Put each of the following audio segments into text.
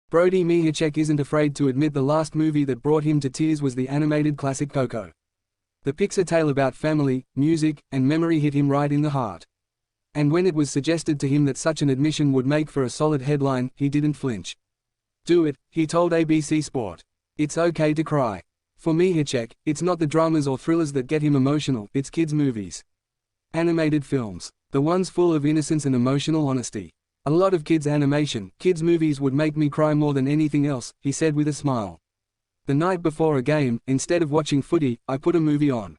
Brody Mihocek isn't afraid to admit the last movie that brought him to tears was the animated classic Coco. The Pixar tale about family, music, and memory hit him right in the heart. And when it was suggested to him that such an admission would make for a solid headline, he didn't flinch. "Do it," he told ABC Sport. "It's okay to cry." For Mihocek, it's not the dramas or thrillers that get him emotional, it's kids' movies. Animated films. The ones full of innocence and emotional honesty. "A lot of kids' animation, kids' movies would make me cry more than anything else," he said with a smile. "The night before a game, instead of watching footy, I put a movie on.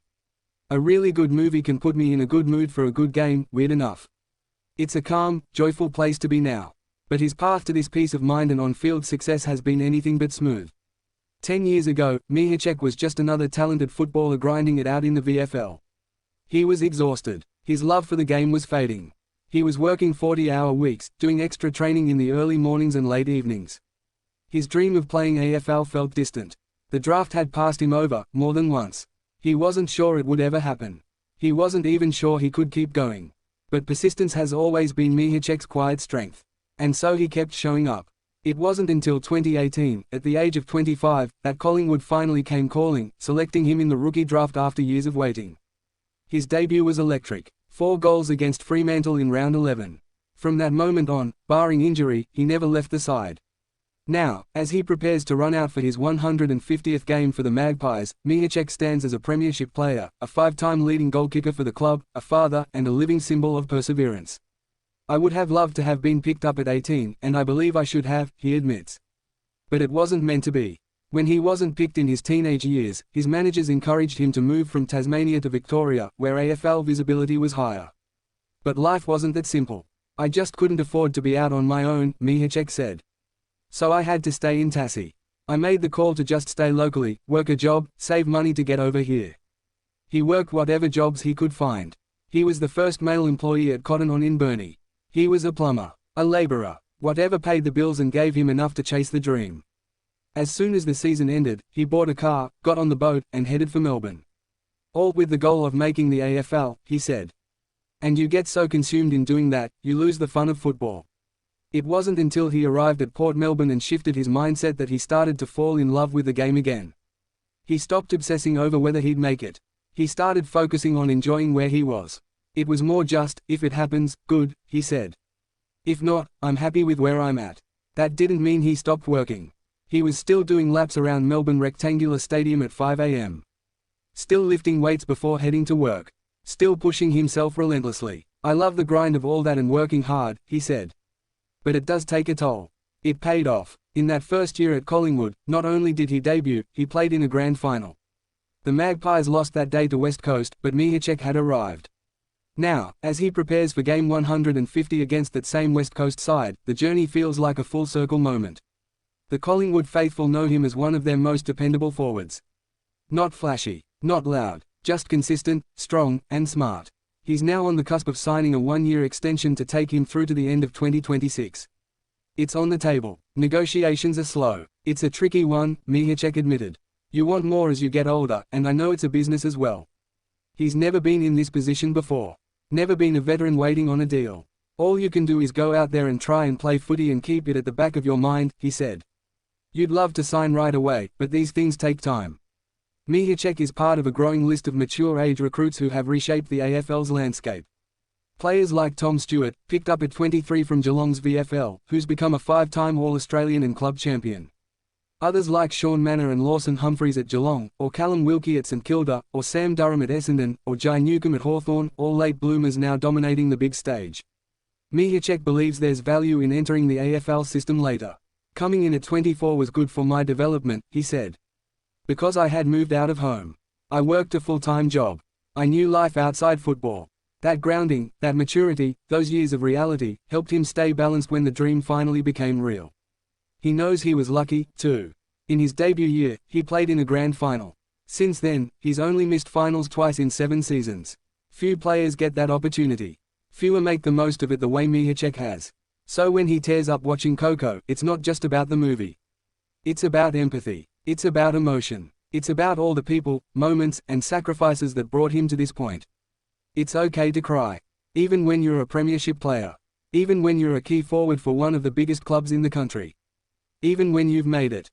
A really good movie can put me in a good mood for a good game, weird enough. It's a calm, joyful place to be now." But his path to this peace of mind and on-field success has been anything but smooth. 10 years ago, Mihocek was just another talented footballer grinding it out in the VFL. He was exhausted. His love for the game was fading. He was working 40-hour weeks, doing extra training in the early mornings and late evenings. His dream of playing AFL felt distant. The draft had passed him over, more than once. He wasn't sure it would ever happen. He wasn't even sure he could keep going. But persistence has always been Mihocek's quiet strength. And so he kept showing up. It wasn't until 2018, at the age of 25, that Collingwood finally came calling, selecting him in the rookie draft after years of waiting. His debut was electric. 4 goals against Fremantle in round 11. From that moment on, barring injury, he never left the side. Now, as he prepares to run out for his 150th game for the Magpies, Mihocek stands as a Premiership player, a 5-time leading goalkicker for the club, a father, and a living symbol of perseverance. "I would have loved to have been picked up at 18, and I believe I should have," he admits. But it wasn't meant to be. When he wasn't picked in his teenage years, his managers encouraged him to move from Tasmania to Victoria, where AFL visibility was higher. "But life wasn't that simple. I just couldn't afford to be out on my own," Mihocek said. "So I had to stay in Tassie. I made the call to just stay locally, work a job, save money to get over here." He worked whatever jobs he could find. He was the first male employee at Cotton On in Burnie. He was a plumber, a labourer, whatever paid the bills and gave him enough to chase the dream. As soon as the season ended, he bought a car, got on the boat, and headed for Melbourne. "All with the goal of making the AFL," he said. "And you get so consumed in doing that, you lose the fun of football." It wasn't until he arrived at Port Melbourne and shifted his mindset that he started to fall in love with the game again. He stopped obsessing over whether he'd make it. He started focusing on enjoying where he was. "It was more just, if it happens, good," he said. "If not, I'm happy with where I'm at." That didn't mean he stopped working. He was still doing laps around Melbourne Rectangular Stadium at 5 a.m. Still lifting weights before heading to work. Still pushing himself relentlessly. "I love the grind of all that and working hard," he said. But it does take a toll. It paid off. In that first year at Collingwood, not only did he debut, he played in a grand final. The Magpies lost that day to West Coast, but Mihocek had arrived. Now, as he prepares for game 150 against that same West Coast side, the journey feels like a full-circle moment. The Collingwood faithful know him as one of their most dependable forwards. Not flashy, not loud, just consistent, strong, and smart. He's now on the cusp of signing a 1-year extension to take him through to the end of 2026. It's on the table. Negotiations are slow. It's a tricky one, Mihocek admitted. "You want more as you get older, and I know it's a business as well." He's never been in this position before. Never been a veteran waiting on a deal. "All you can do is go out there and try and play footy and keep it at the back of your mind," he said. "You'd love to sign right away, but these things take time." Mihocek is part of a growing list of mature age recruits who have reshaped the AFL's landscape. Players like Tom Stewart, picked up at 23 from Geelong's VFL, who's become a 5-time All-Australian and club champion. Others like Sean Manor and Lawson Humphreys at Geelong, or Callum Wilkie at St Kilda, or Sam Durham at Essendon, or Jai Newcombe at Hawthorn, all late bloomers now dominating the big stage. Mihocek believes there's value in entering the AFL system later. "Coming in at 24 was good for my development," he said. "Because I had moved out of home. I worked a full-time job. I knew life outside football. That grounding, that maturity, those years of reality, helped him stay balanced when the dream finally became real." He knows he was lucky, too. In his debut year, he played in a grand final. Since then, he's only missed finals twice in 7 seasons. Few players get that opportunity. Fewer make the most of it the way Mihocek has. So when he tears up watching Coco, it's not just about the movie. It's about empathy. It's about emotion. It's about all the people, moments, and sacrifices that brought him to this point. It's okay to cry. Even when you're a Premiership player. Even when you're a key forward for one of the biggest clubs in the country. even when you've made it.